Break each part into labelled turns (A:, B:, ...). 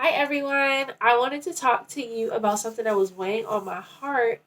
A: Hi everyone. I wanted to talk to you about something that was weighing on my heart.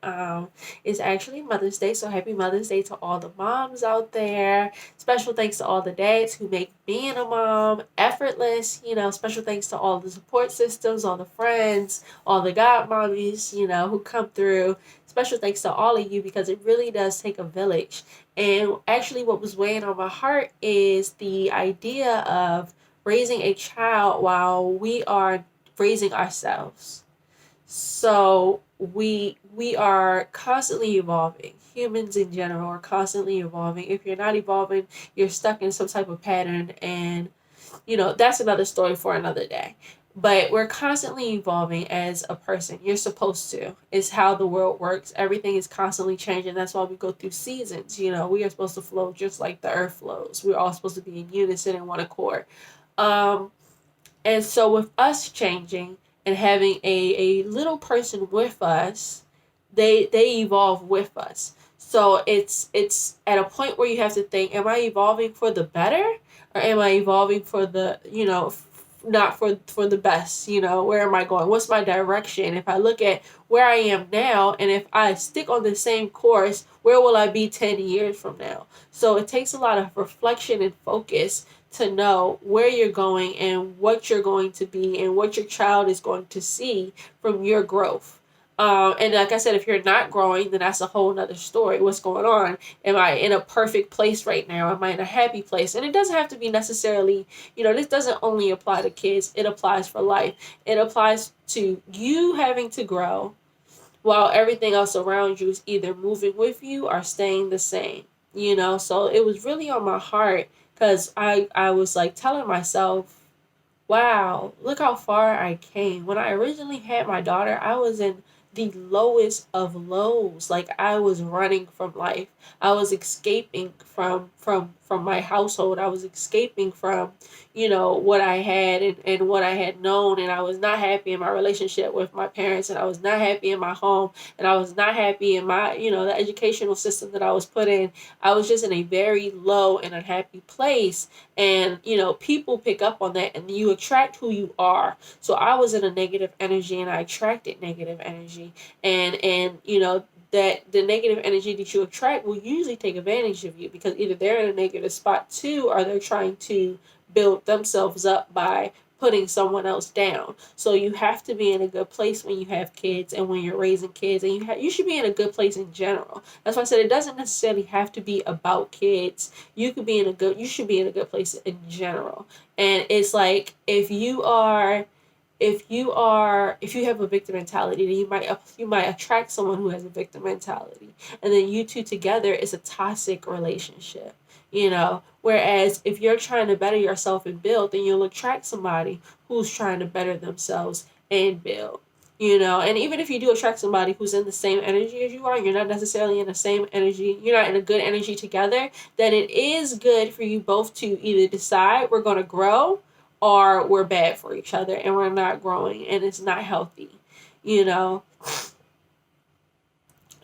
A: It's actually Mother's Day, so happy Mother's Day to all the moms out there. Special thanks to all the dads who make being a mom effortless. Special thanks to all the support systems, all the friends, all the godmommies, who come through. Special thanks to all of you because it really does take a village. And actually, what was weighing on my heart is the idea of raising a child while we are raising ourselves. So we are constantly evolving. Humans in general are constantly evolving. If you're not evolving, you're stuck in some type of pattern, and that's another story for another day. But we're constantly evolving as a person. You're supposed to. It's how the world works. Everything is constantly changing. That's why we go through seasons. We are supposed to flow just like the earth flows. We're all supposed to be in unison and one accord. Um, and so with us changing and having a little person with us, they evolve with us. So it's at a point where you have to think, am I evolving for the better or am I evolving for the, not for the best, where am I going? What's my direction? If I look at where I am now and if I stick on the same course, where will I be 10 years from now? So it takes a lot of reflection and focus to know where you're going and what you're going to be and what your child is going to see from your growth. And like I said, if you're not growing, then that's a whole nother story. What's going on? Am I in a perfect place right now? Am I in a happy place? And it doesn't have to be necessarily, this doesn't only apply to kids, it applies for life. It applies to you having to grow while everything else around you is either moving with you or staying the same. So it was really on my heart because I was like telling myself, wow, look how far I came. When I originally had my daughter, I was in the lowest of lows. Like I was running from life. I was escaping from my household. I was escaping from, what I had and what I had known, and I was not happy in my relationship with my parents, and I was not happy in my home, and I was not happy in my, the educational system that I was put in. I was just in a very low and unhappy place, and people pick up on that and you attract who you are. So I was in a negative energy and I attracted negative energy, and that the negative energy that you attract will usually take advantage of you because either they're in a negative spot too or they're trying to build themselves up by putting someone else down. So you have to be in a good place when you have kids and when you're raising kids, and you should be in a good place in general. That's why I said it doesn't necessarily have to be about kids. You should be in a good place in general. And it's like if you have a victim mentality, then you might attract someone who has a victim mentality, and then you two together is a toxic relationship. Whereas if you're trying to better yourself and build, then you'll attract somebody who's trying to better themselves and build. And even if you do attract somebody who's in the same energy as you are, you're not necessarily in the same energy, you're not in a good energy together, then it is good for you both to either decide we're going to grow or we're bad for each other and we're not growing and it's not healthy, you know.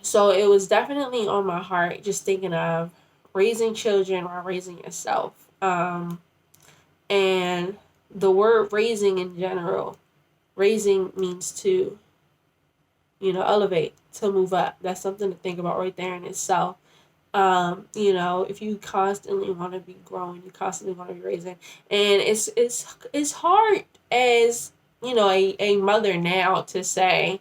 A: So it was definitely on my heart just thinking of raising children or raising yourself. And the word raising in general, raising means to, elevate, to move up. That's something to think about right there in itself. If you constantly want to be growing, you constantly want to be raising, and it's hard as a mother now to say,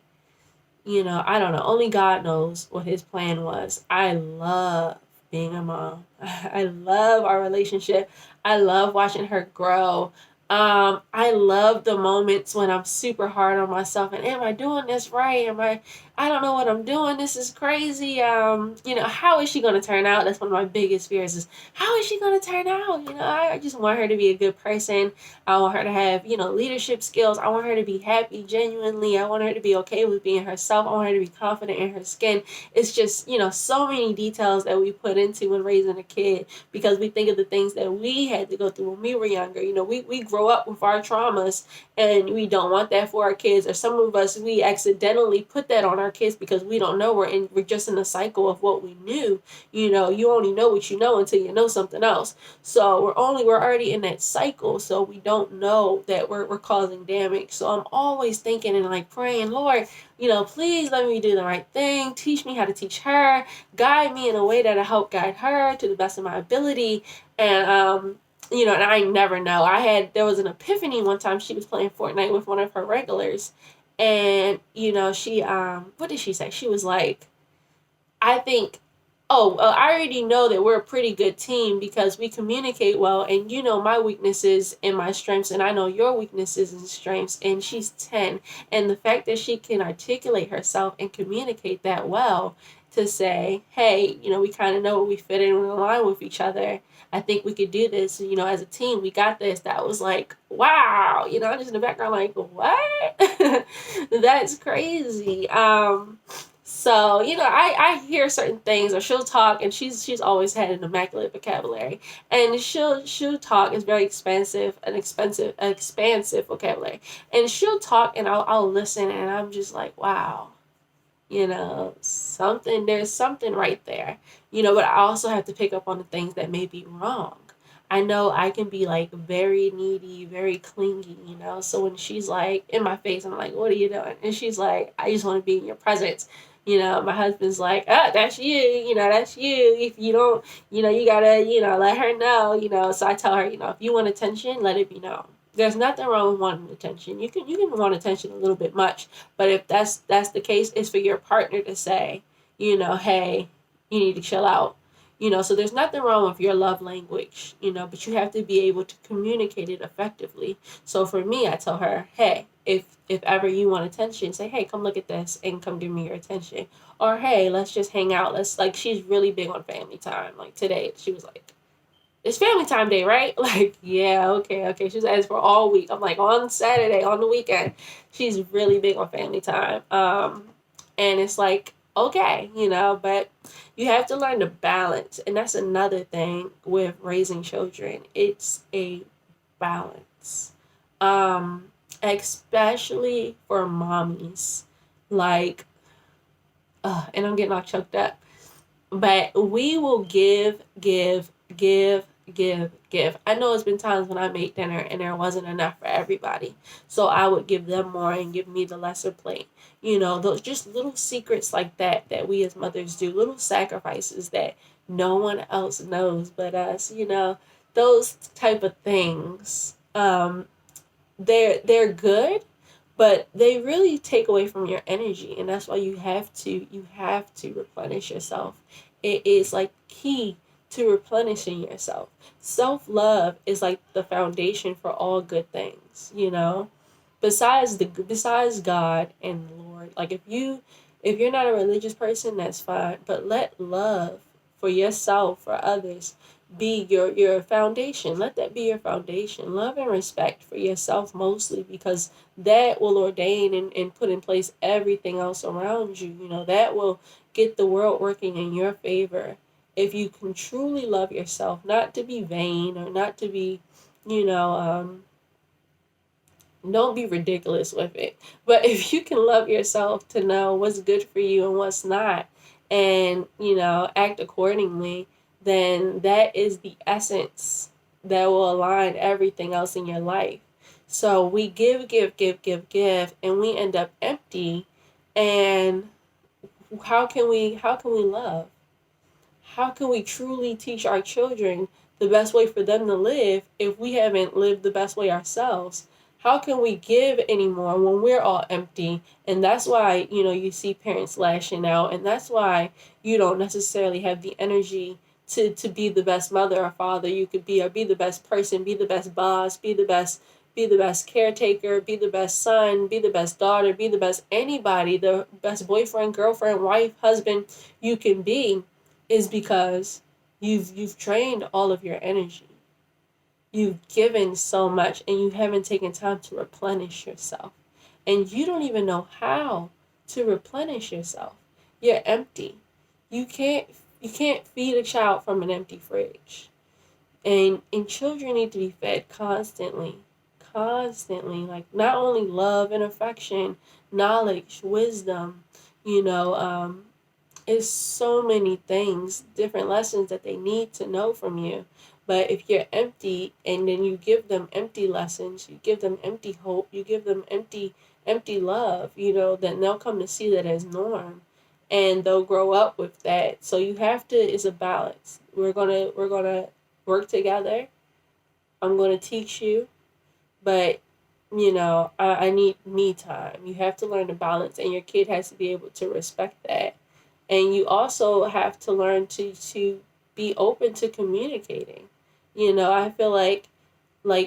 A: I don't know, only God knows what his plan was. I love being a mom. I love our relationship. I love watching her grow. I love the moments when I'm super hard on myself and am I doing this right? I don't know what I'm doing. This is crazy. How is she gonna turn out? That's one of my biggest fears is how is she gonna turn out? I just want her to be a good person. I want her to have, leadership skills. I want her to be happy genuinely. I want her to be okay with being herself. I want her to be confident in her skin. It's just, so many details that we put into when raising a kid because we think of the things that we had to go through when we were younger. We grow grow up with our traumas, and we don't want that for our kids. Or some of us, we accidentally put that on our kids because we don't know. We're just in the cycle of what we knew. You know, you only know what you know until you know something else. So we're already in that cycle. So we don't know that we're causing damage. So I'm always thinking and like praying, Lord, you know, please let me do the right thing. Teach me how to teach her. Guide me in a way that'll help guide her to the best of my ability. And you know, and I never know. There was an epiphany one time. She was playing Fortnite with one of her regulars, and you know, she what did she say? She was like, I think, oh, I already know that we're a pretty good team because we communicate well, and you know my weaknesses and my strengths, and I know your weaknesses and strengths. And she's 10, and the fact that she can articulate herself and communicate that well to say, hey, you know, we kind of know we fit in line with each other. I think we could do this, you know, as a team. We got this. That was like, wow, you know, I'm just in the background like, what? That's crazy. So, you know, I hear certain things, or she'll talk, and she's always had an immaculate vocabulary. And she'll talk, it's very expansive vocabulary. And she'll talk, and I'll listen, and I'm just like, wow, you know, there's something right there. You know, but I also have to pick up on the things that may be wrong. I know I can be like very needy, very clingy, you know. So when she's like in my face, I'm like, what are you doing? And she's like, I just want to be in your presence. You know, my husband's like, that's you know, that's you. If you don't, you know, you gotta, you know, let her know, you know. So I tell her, you know, if you want attention, let it be known. There's nothing wrong with wanting attention. You can want attention a little bit much, but if that's the case, it's for your partner to say, you know, hey, you need to chill out. You know, so there's nothing wrong with your love language, you know, but you have to be able to communicate it effectively. So for me, I tell her, hey, if ever you want attention, say, hey, come look at this and come give me your attention. Or hey, let's just hang out. Let's like she's really big on family time. Like today, she was like, it's family time day, right? Like, yeah, okay. She's asked for all week. I'm like, on Saturday, on the weekend. She's really big on family time. And it's like, okay, you know, but you have to learn to balance. And that's another thing with raising children. It's a balance. Especially for mommies. Like, and I'm getting all choked up. But we will give. I know it's been times when I made dinner and there wasn't enough for everybody. So I would give them more and give me the lesser plate. You know, those just little secrets like that we as mothers do, little sacrifices that no one else knows but us, you know, those type of things. They're good, but they really take away from your energy, and that's why you have to replenish yourself. It is like key to replenishing yourself. Self-love is like the foundation for all good things, you know. Besides God and the Lord, like if you're not a religious person, that's fine, but let love for yourself, for others, be your foundation. Let that be your foundation. Love and respect for yourself mostly, because that will ordain and put in place everything else around you. You know, that will get the world working in your favor. If you can truly love yourself, not to be vain or not to be, you know, don't be ridiculous with it. But if you can love yourself to know what's good for you and what's not, and, you know, act accordingly, then that is the essence that will align everything else in your life. So we give, and we end up empty. And how can we love? How can we truly teach our children the best way for them to live if we haven't lived the best way ourselves? How can we give anymore when we're all empty? And that's why, you know, you see parents lashing out, and that's why you don't necessarily have the energy to be the best mother or father you could be, or be the best person, be the best boss, be the best caretaker, be the best son, be the best daughter, be the best anybody, the best boyfriend, girlfriend, wife, husband you can be, is because you've trained all of your energy. You've given so much and you haven't taken time to replenish yourself. And you don't even know how to replenish yourself. You're empty. You can't you can't feed a child from an empty fridge. And children need to be fed constantly. constantly, like not only love and affection, knowledge, wisdom, you know, it's so many things, different lessons that they need to know from you. But if you're empty and then you give them empty lessons, you give them empty hope, you give them empty love, then they'll come to see that as norm and they'll grow up with that. So you have to, it's a balance. We're gonna work together. I'm gonna teach you, but I need me time. You have to learn to balance and your kid has to be able to respect that. And you also have to learn to be open to communicating. I feel like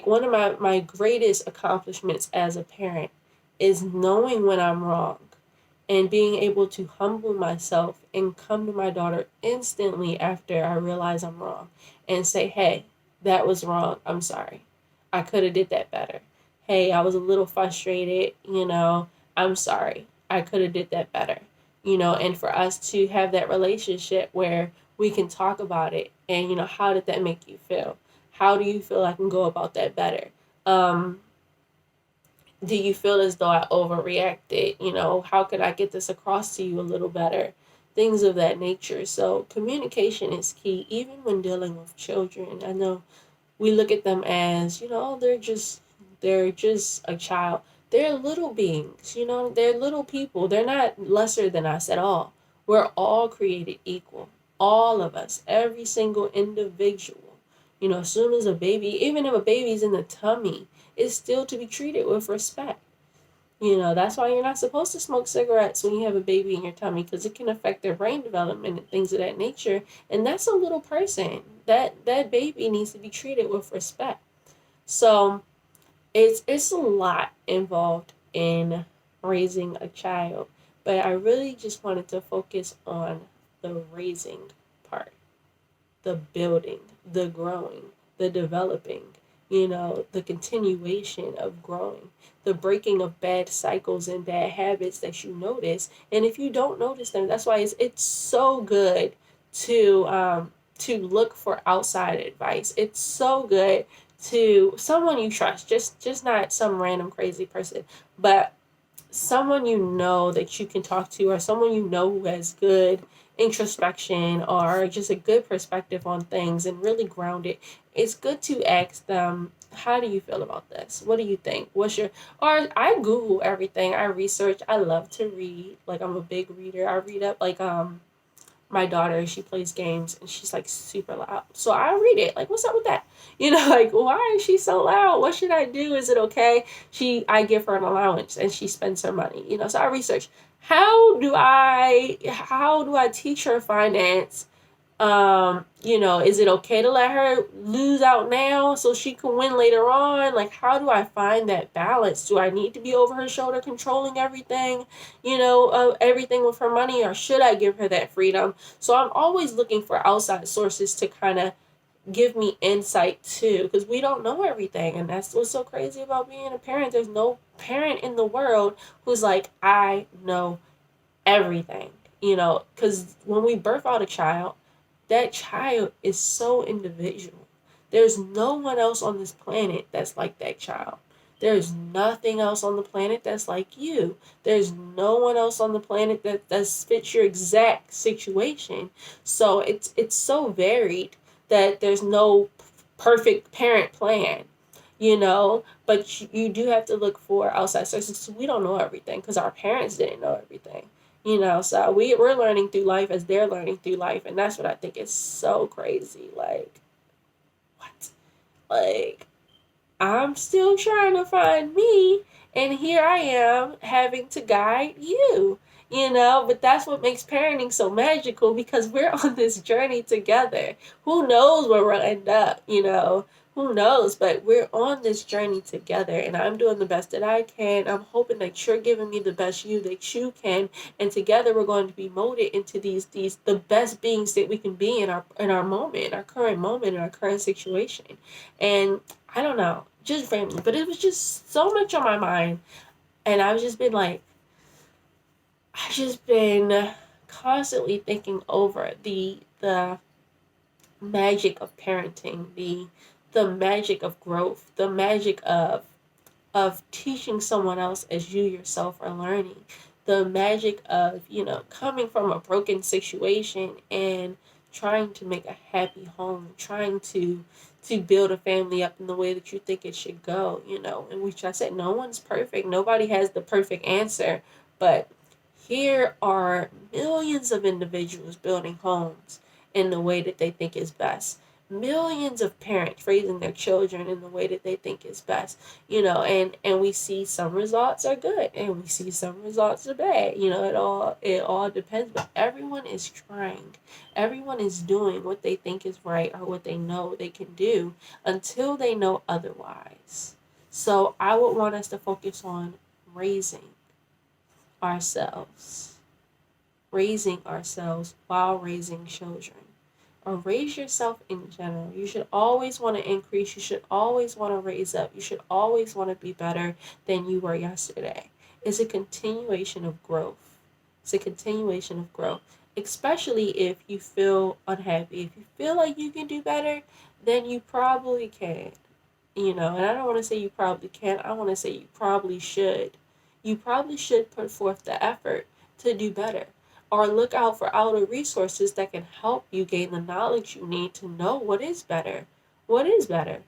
A: one of my greatest accomplishments as a parent is knowing when I'm wrong and being able to humble myself and come to my daughter instantly after I realize I'm wrong and say, hey, that was wrong, I'm sorry, I could have did that better. Hey, I was a little frustrated, I'm sorry, I could have did that better. And for us to have that relationship where we can talk about it and how did that make you feel, how do you feel I can go about that better? um do you feel as though I overreacted? How could I get this across to you a little better? Things of that nature. So communication is key, even when dealing with children. I know we look at them as, they're just a child. They're little beings, they're little people. They're not lesser than us at all. We're all created equal. All of us, every single individual. As soon as a baby, even if a baby's in the tummy, is still to be treated with respect. That's why you're not supposed to smoke cigarettes when you have a baby in your tummy because it can affect their brain development and things of that nature. And that's a little person. That baby needs to be treated with respect. So it's a lot involved in raising a child, but I really just wanted to focus on the raising part, the building, the growing, the developing, the continuation of growing, the breaking of bad cycles and bad habits that you notice. And if you don't notice them, that's why it's so good to look for outside advice. It's so good to someone you trust, just not some random crazy person, but someone that you can talk to, or someone who has good introspection or just a good perspective on things and really grounded. It's good to ask them, how do you feel about this? What do you think? Or I Google everything. I research. I love to read. Like, I'm a big reader. I read up, like, my daughter, she plays games and she's like super loud. So I read it. Like, what's up with that? Like, why is she so loud? What should I do? Is it okay? I give her an allowance and she spends her money. So I research, how do I teach her finance? Is it okay to let her lose out now so she can win later on? Like, how do I find that balance? Do I need to be over her shoulder controlling everything, everything with her money, or should I give her that freedom? So I'm always looking for outside sources to kind of give me insight too, because we don't know everything. And that's what's so crazy about being a parent. There's no parent in the world who's like, I know everything, because when we birth out a child, that child is so individual. There's no one else on this planet that's like that child. There's nothing else on the planet that's like you. There's no one else on the planet that fits your exact situation. So it's so varied that there's no perfect parent plan, but you do have to look for outside sources. We don't know everything because our parents didn't know everything. So we're learning through life as they're learning through life, and that's what I think is so crazy. Like, what? Like, I'm still trying to find me, and here I am having to guide you. But that's what makes parenting so magical, because we're on this journey together. Who knows where we'll end up? Who knows? But we're on this journey together, and I'm doing the best that I can. I'm hoping that you're giving me the best you that you can, and together we're going to be molded into these the best beings that we can be in our moment, in our current moment, in our current situation. And I don't know, just family, but it was just so much on my mind, and I've just been constantly thinking over the magic of parenting, the magic of growth, the magic of of teaching someone else as you yourself are learning. The magic of, coming from a broken situation and trying to make a happy home, trying to build a family up in the way that you think it should go, and which I said no one's perfect. Nobody has the perfect answer, but here are millions of individuals building homes in the way that they think is best. Millions of parents raising their children in the way that they think is best, and we see some results are good and we see some results are bad. It all depends, but everyone is trying. Everyone is doing what they think is right or what they know they can do until they know otherwise. So I would want us to focus on raising ourselves, raising ourselves while raising children, or raise yourself in general. You should always want to increase. You should always want to raise up. You should always want to be better than you were yesterday. It's a continuation of growth. It's a continuation of growth, especially if you feel unhappy. If you feel like you can do better, then you probably can. And I don't want to say you probably can. I want to say you probably should. You probably should put forth the effort to do better, or look out for outer resources that can help you gain the knowledge you need to know what is better. What is better?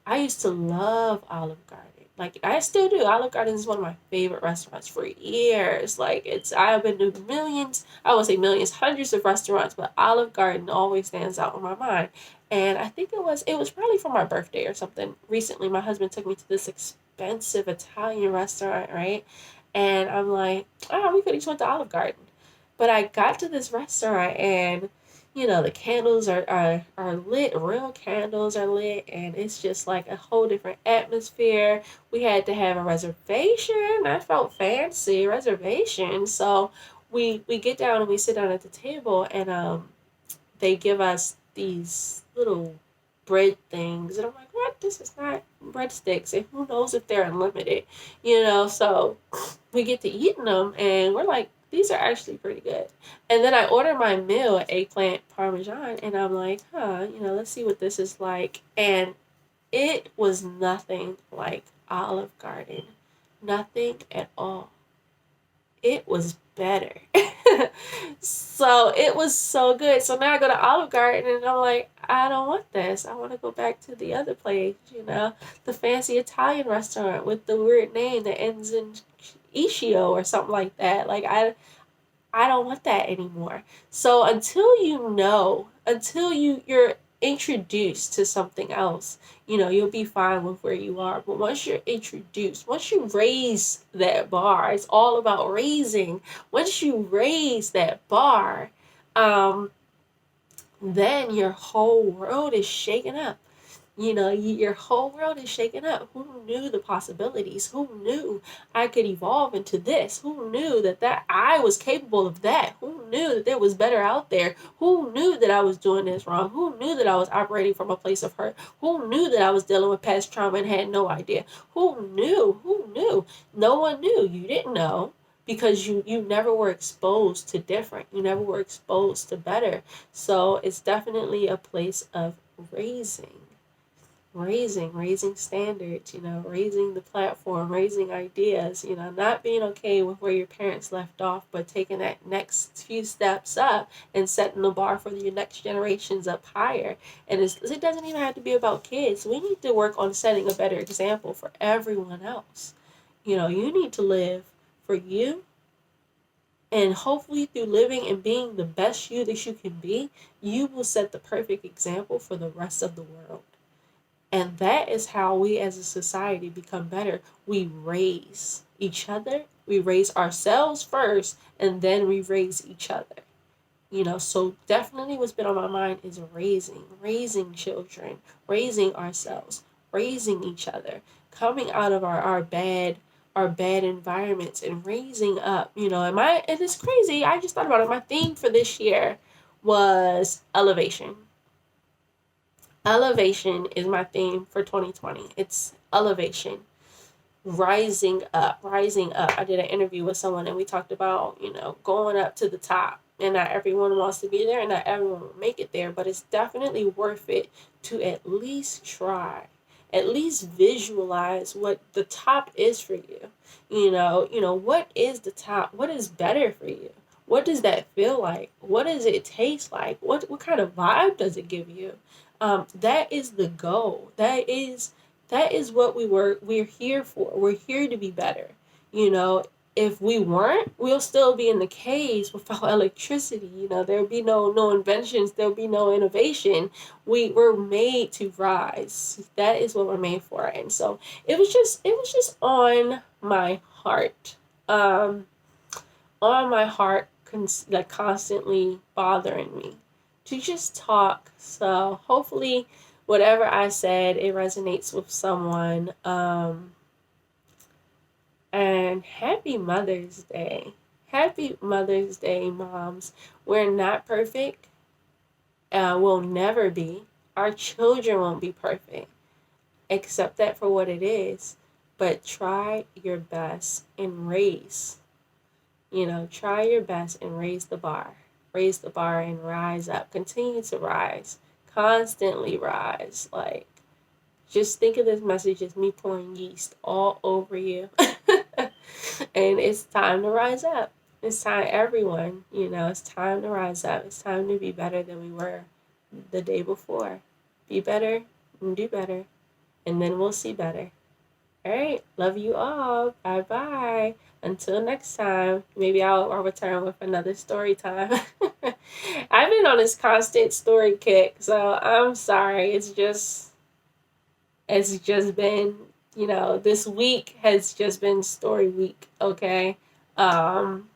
A: I used to love Olive Garden. Like I still do. Olive Garden is one of my favorite restaurants for years. Like I've been to millions, I won't say millions, hundreds of restaurants, but Olive Garden always stands out in my mind. And I think it was probably for my birthday or something. Recently my husband took me to this expensive Italian restaurant, right? And I'm like, oh, we could have just went to Olive Garden. But I got to this restaurant and the candles are lit, real candles are lit, and it's just like a whole different atmosphere. We had to have a reservation. I felt fancy, reservation. So we get down and we sit down at the table, and they give us these little bread things, and I'm like, what? This is not breadsticks, and who knows if they're unlimited, So we get to eating them, and we're like, these are actually pretty good. And then I order my meal, eggplant parmesan, and I'm like, let's see what this is like. And it was nothing like Olive Garden, nothing at all. It was better. So it was so good. So now I go to Olive Garden and I'm like, I don't want this. I want to go back to the other place, the fancy Italian restaurant with the weird name that ends in Ishio or something like that. Like I don't want that anymore. So until you're introduced to something else, you'll be fine with where you are. But once you're introduced, once you raise that bar, it's all about raising. Once you raise that bar, um, then your whole world is shaken up. Your whole world is shaken up. Who knew the possibilities? Who knew I could evolve into this? Who knew that I was capable of that? Who knew that there was better out there? Who knew that I was doing this wrong? Who knew that I was operating from a place of hurt? Who knew that I was dealing with past trauma and had no idea? Who knew? Who knew? No one knew. You didn't know because you never were exposed to different. You never were exposed to better. So it's definitely a place of raising, raising standards, raising the platform, raising ideas, not being okay with where your parents left off, but taking that next few steps up and setting the bar for your next generations up higher. And it doesn't even have to be about kids. We need to work on setting a better example for everyone else. You need to live for you, and hopefully through living and being the best you that you can be, you will set the perfect example for the rest of the world. And that is how we as a society become better. We raise each other, we raise ourselves first, and then we raise each other. So definitely what's been on my mind is raising children, raising ourselves, raising each other, coming out of our bad environments and raising up, and it's crazy. I just thought about it. My theme for this year was elevation. Elevation is my theme for 2020. It's elevation, rising up, rising up. I did an interview with someone and we talked about, going up to the top. And not everyone wants to be there and not everyone will make it there, but it's definitely worth it to at least try. at least visualize what the top is for you. What is the top? What is better for you? What does that feel like? What does it taste like? What kind of vibe does it give you? That is the goal. That is what we're here for. We're here to be better. You know, if we weren't, we'll still be in the caves without electricity. There'll be no inventions, there'll be no innovation. We were made to rise. That is what we're made for. And so it was just on my heart. On my heart, like constantly bothering me to just talk. So hopefully whatever I said, it resonates with someone. And happy Mother's Day. Happy Mother's Day, moms. We're not perfect. We'll never be. Our children won't be perfect. Accept that for what it is. But try your best and raise. Try your best and raise the bar. Raise the bar and rise up. Continue to rise. Constantly rise. Like, just think of this message as me pouring yeast all over you. And it's time to rise up. It's time, everyone, it's time to rise up. It's time to be better than we were the day before. Be better and do better. And then we'll see better. All right. Love you all. Bye bye. Until next time. Maybe I'll return with another story time. I've been on this constant story kick, so I'm sorry. It's just been, this week has just been story week, okay? Um,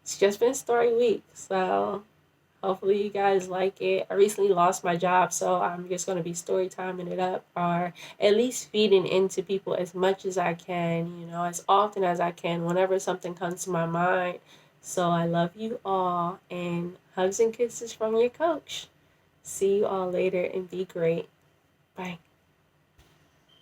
A: it's just been story week, so hopefully you guys like it. I recently lost my job, so I'm just going to be story timing it up, or at least feeding into people as much as I can, as often as I can, whenever something comes to my mind. So I love you all, and hugs and kisses from your coach. See you all later, and be great. Bye.